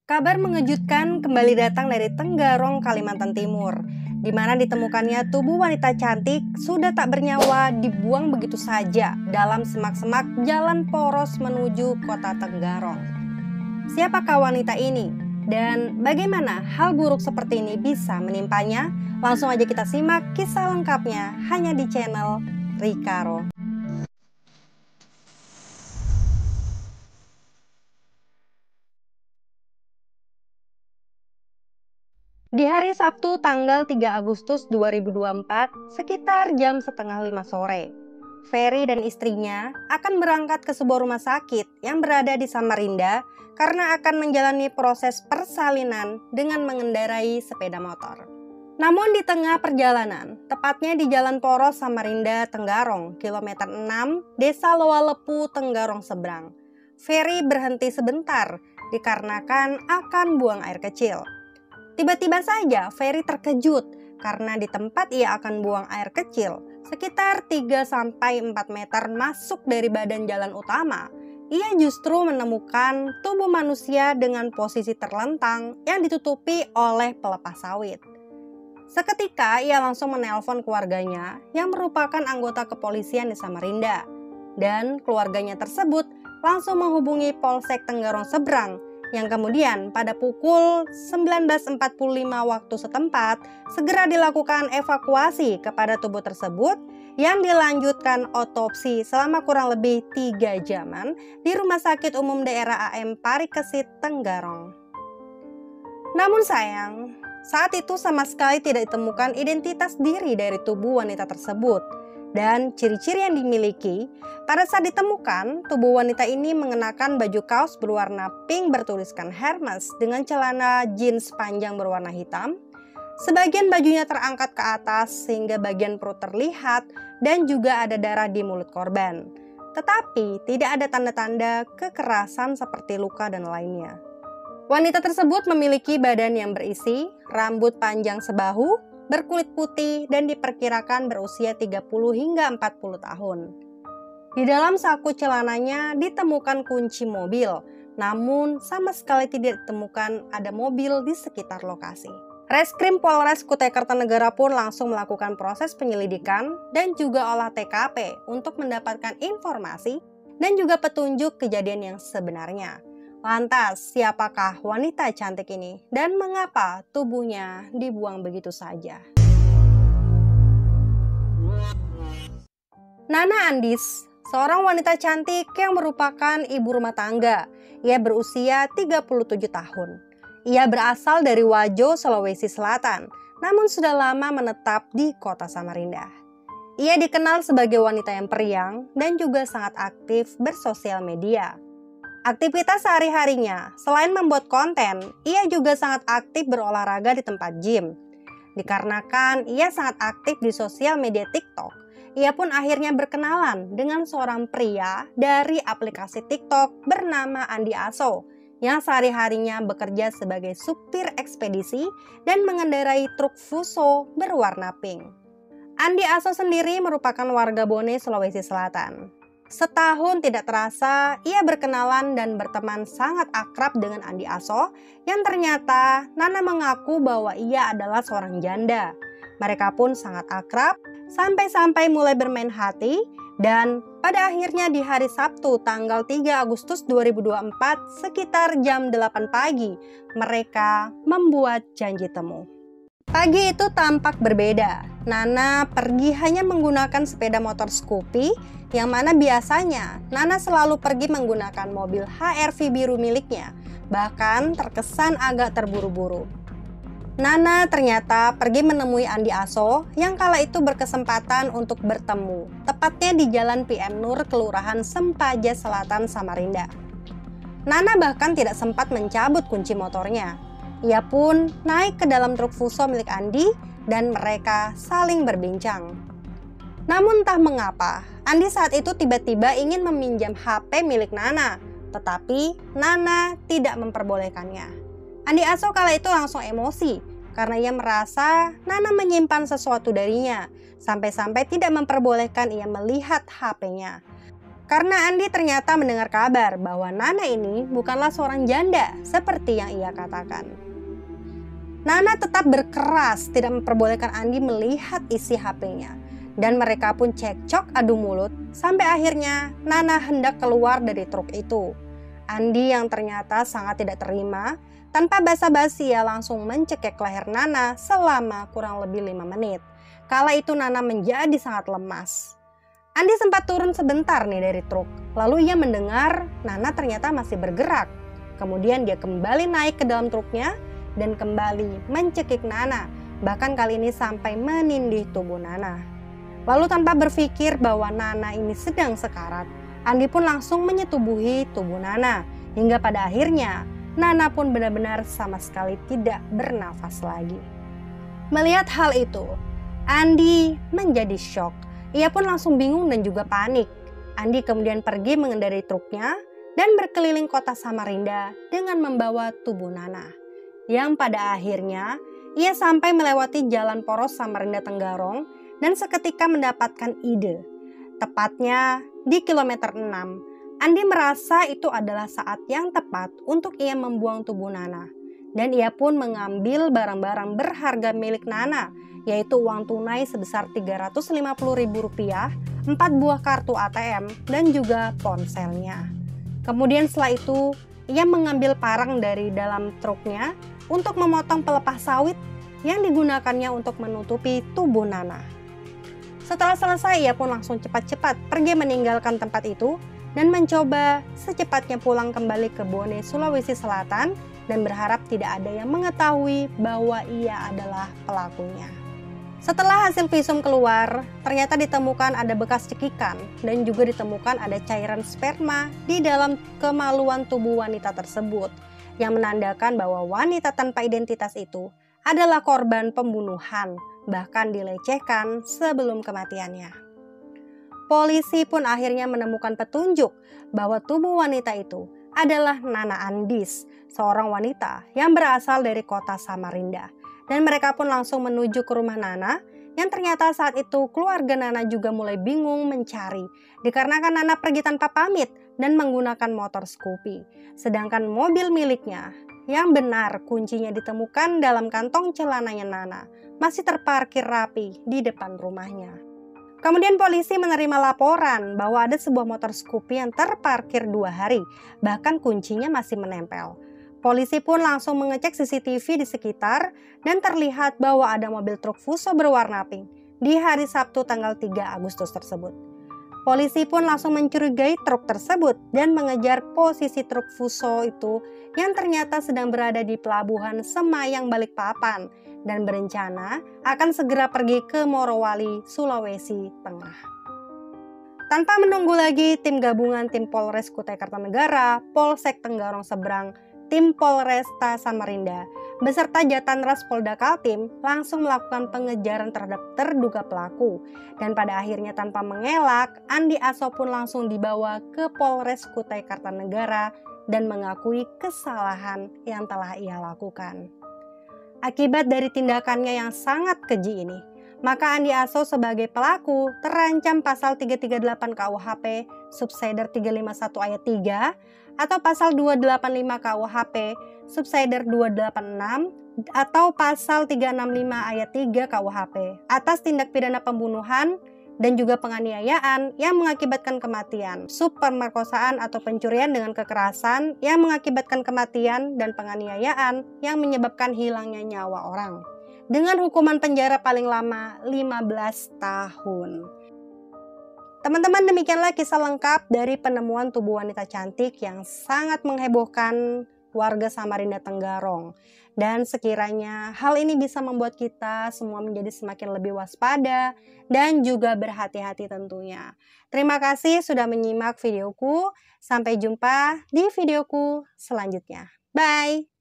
Kabar mengejutkan kembali datang dari Tenggarong, Kalimantan Timur, di mana ditemukannya tubuh wanita cantik sudah tak bernyawa dibuang begitu saja dalam semak-semak jalan poros menuju kota Tenggarong. Siapakah wanita ini? Dan bagaimana hal buruk seperti ini bisa menimpanya? Langsung aja kita simak kisah lengkapnya hanya di channel Rikaro. Di hari Sabtu tanggal 3 Agustus 2024, sekitar jam setengah 5 sore, Ferry dan istrinya akan berangkat ke sebuah rumah sakit yang berada di Samarinda karena akan menjalani proses persalinan dengan mengendarai sepeda motor. Namun di tengah perjalanan, tepatnya di Jalan Poros Samarinda Tenggarong, kilometer 6, Desa Loalepu, Tenggarong Seberang, Ferry berhenti sebentar dikarenakan akan buang air kecil. Tiba-tiba saja Ferry terkejut karena di tempat ia akan buang air kecil, sekitar 3-4 meter masuk dari badan jalan utama, ia justru menemukan tubuh manusia dengan posisi terlentang yang ditutupi oleh pelepas sawit. Seketika ia langsung menelpon keluarganya yang merupakan anggota kepolisian di Samarinda, dan keluarganya tersebut langsung menghubungi Polsek Tenggarong Seberang yang kemudian pada pukul 19.45 waktu setempat segera dilakukan evakuasi kepada tubuh tersebut yang dilanjutkan otopsi selama kurang lebih 3 jaman di Rumah Sakit Umum Daerah AM Parikesit, Tenggarong. Namun sayang, saat itu sama sekali tidak ditemukan identitas diri dari tubuh wanita tersebut. Dan ciri-ciri yang dimiliki, pada saat ditemukan, tubuh wanita ini mengenakan baju kaos berwarna pink bertuliskan Hermes dengan celana jeans panjang berwarna hitam. Sebagian bajunya terangkat ke atas sehingga bagian perut terlihat dan juga ada darah di mulut korban. Tetapi tidak ada tanda-tanda kekerasan seperti luka dan lainnya. Wanita tersebut memiliki badan yang berisi, rambut panjang sebahu, berkulit putih dan diperkirakan berusia 30 hingga 40 tahun. Di dalam saku celananya ditemukan kunci mobil, namun sama sekali tidak ditemukan ada mobil di sekitar lokasi. Reskrim Polres Kutai Kartanegara pun langsung melakukan proses penyelidikan dan juga olah TKP untuk mendapatkan informasi dan juga petunjuk kejadian yang sebenarnya. Lantas, siapakah wanita cantik ini dan mengapa tubuhnya dibuang begitu saja? Nana Andis, seorang wanita cantik yang merupakan ibu rumah tangga. Ia berusia 37 tahun. Ia berasal dari Wajo, Sulawesi Selatan, namun sudah lama menetap di kota Samarinda. Ia dikenal sebagai wanita yang periang dan juga sangat aktif bersosial media. Aktivitas sehari-harinya, selain membuat konten, ia juga sangat aktif berolahraga di tempat gym. Dikarenakan ia sangat aktif di sosial media TikTok, ia pun akhirnya berkenalan dengan seorang pria dari aplikasi TikTok bernama Andi Aso, yang sehari-harinya bekerja sebagai supir ekspedisi dan mengendarai truk Fuso berwarna pink. Andi Aso sendiri merupakan warga Bone, Sulawesi Selatan. Setahun tidak terasa, ia berkenalan dan berteman sangat akrab dengan Andi Aso yang ternyata Nana mengaku bahwa ia adalah seorang janda. Mereka pun sangat akrab sampai-sampai mulai bermain hati dan pada akhirnya di hari Sabtu tanggal 3 Agustus 2024 sekitar jam 8 pagi mereka membuat janji temu. Pagi itu tampak berbeda. Nana pergi hanya menggunakan sepeda motor Scoopy, yang mana biasanya Nana selalu pergi menggunakan mobil HR-V biru miliknya, bahkan terkesan agak terburu-buru. Nana ternyata pergi menemui Andi Aso yang kala itu berkesempatan untuk bertemu, tepatnya di Jalan PM Nur, Kelurahan Sempaja Selatan, Samarinda. Nana bahkan tidak sempat mencabut kunci motornya. Ia pun naik ke dalam truk Fuso milik Andi dan mereka saling berbincang. Namun entah mengapa, Andi saat itu tiba-tiba ingin meminjam HP milik Nana, tetapi Nana tidak memperbolehkannya. Andi Aso kala itu langsung emosi karena ia merasa Nana menyimpan sesuatu darinya, sampai-sampai tidak memperbolehkan ia melihat HP-nya. karena Andi ternyata mendengar kabar bahwa Nana ini bukanlah seorang janda seperti yang ia katakan. Nana tetap berkeras tidak memperbolehkan Andi melihat isi HP-nya. Dan mereka pun cekcok adu mulut sampai akhirnya Nana hendak keluar dari truk itu. Andi yang ternyata sangat tidak terima, tanpa basa-basi ia langsung mencekik leher Nana selama kurang lebih 5 menit. Kala itu Nana menjadi sangat lemas. Andi sempat turun sebentar nih dari truk, lalu ia mendengar Nana ternyata masih bergerak. Kemudian dia kembali naik ke dalam truknya dan kembali mencekik Nana, bahkan kali ini sampai menindih tubuh Nana. Lalu tanpa berpikir bahwa Nana ini sedang sekarat, Andi pun langsung menyetubuhi tubuh Nana. Hingga pada akhirnya, Nana pun benar-benar sama sekali tidak bernafas lagi. Melihat hal itu, Andi menjadi shock. Ia pun langsung bingung dan juga panik. Andi kemudian pergi mengendarai truknya dan berkeliling kota Samarinda dengan membawa tubuh Nana. Yang pada akhirnya, ia sampai melewati jalan poros Samarinda Tenggarong dan seketika mendapatkan ide. Tepatnya di kilometer 6, Andi merasa itu adalah saat yang tepat untuk ia membuang tubuh Nana. Dan ia pun mengambil barang-barang berharga milik Nana, yaitu uang tunai sebesar Rp350.000, 4 buah kartu ATM, dan juga ponselnya. Kemudian setelah itu, ia mengambil parang dari dalam truknya untuk memotong pelepah sawit yang digunakannya untuk menutupi tubuh Nana. Setelah selesai, ia pun langsung cepat-cepat pergi meninggalkan tempat itu dan mencoba secepatnya pulang kembali ke Bone, Sulawesi Selatan dan berharap tidak ada yang mengetahui bahwa ia adalah pelakunya. Setelah hasil visum keluar, ternyata ditemukan ada bekas cekikan dan juga ditemukan ada cairan sperma di dalam kemaluan tubuh wanita tersebut yang menandakan bahwa wanita tanpa identitas itu adalah korban pembunuhan, bahkan dilecehkan sebelum kematiannya. Polisi pun akhirnya menemukan petunjuk bahwa tubuh wanita itu adalah Nana Andis, seorang wanita yang berasal dari kota Samarinda. Dan mereka pun langsung menuju ke rumah Nana, yang ternyata saat itu keluarga Nana juga mulai bingung mencari, dikarenakan Nana pergi tanpa pamit dan menggunakan motor Scoopy. Sedangkan mobil miliknya yang benar kuncinya ditemukan dalam kantong celananya Nana, masih terparkir rapi di depan rumahnya. Kemudian polisi menerima laporan bahwa ada sebuah motor Scoopy yang terparkir 2 hari, bahkan kuncinya masih menempel. Polisi pun langsung mengecek CCTV di sekitar dan terlihat bahwa ada mobil truk Fuso berwarna pink di hari Sabtu tanggal 3 Agustus tersebut. Polisi pun langsung mencurigai truk tersebut dan mengejar posisi truk Fuso itu yang ternyata sedang berada di pelabuhan Semayang Balikpapan dan berencana akan segera pergi ke Morowali, Sulawesi Tengah. Tanpa menunggu lagi, tim gabungan tim Polres Kutai Kartanegara, Polsek Tenggarong Seberang, tim Polresta Samarinda, beserta Jatanras Polda Kaltim langsung melakukan pengejaran terhadap terduga pelaku. Dan pada akhirnya tanpa mengelak, Andi Aso pun langsung dibawa ke Polres Kutai Kartanegara dan mengakui kesalahan yang telah ia lakukan. Akibat dari tindakannya yang sangat keji ini, maka Andi Aso sebagai pelaku terancam pasal 338 KUHP subsider 351 ayat 3 atau pasal 285 KUHP subsider 286 atau pasal 365 ayat 3 KUHP atas tindak pidana pembunuhan dan juga penganiayaan yang mengakibatkan kematian, subpemerkosaan atau pencurian dengan kekerasan yang mengakibatkan kematian dan penganiayaan yang menyebabkan hilangnya nyawa orang, dengan hukuman penjara paling lama 15 tahun. Teman-teman, demikianlah kisah lengkap dari penemuan tubuh wanita cantik yang sangat menghebohkan warga Samarinda Tenggarong. Dan sekiranya hal ini bisa membuat kita semua menjadi semakin lebih waspada dan juga berhati-hati tentunya. Terima kasih sudah menyimak videoku. Sampai jumpa di videoku selanjutnya. Bye!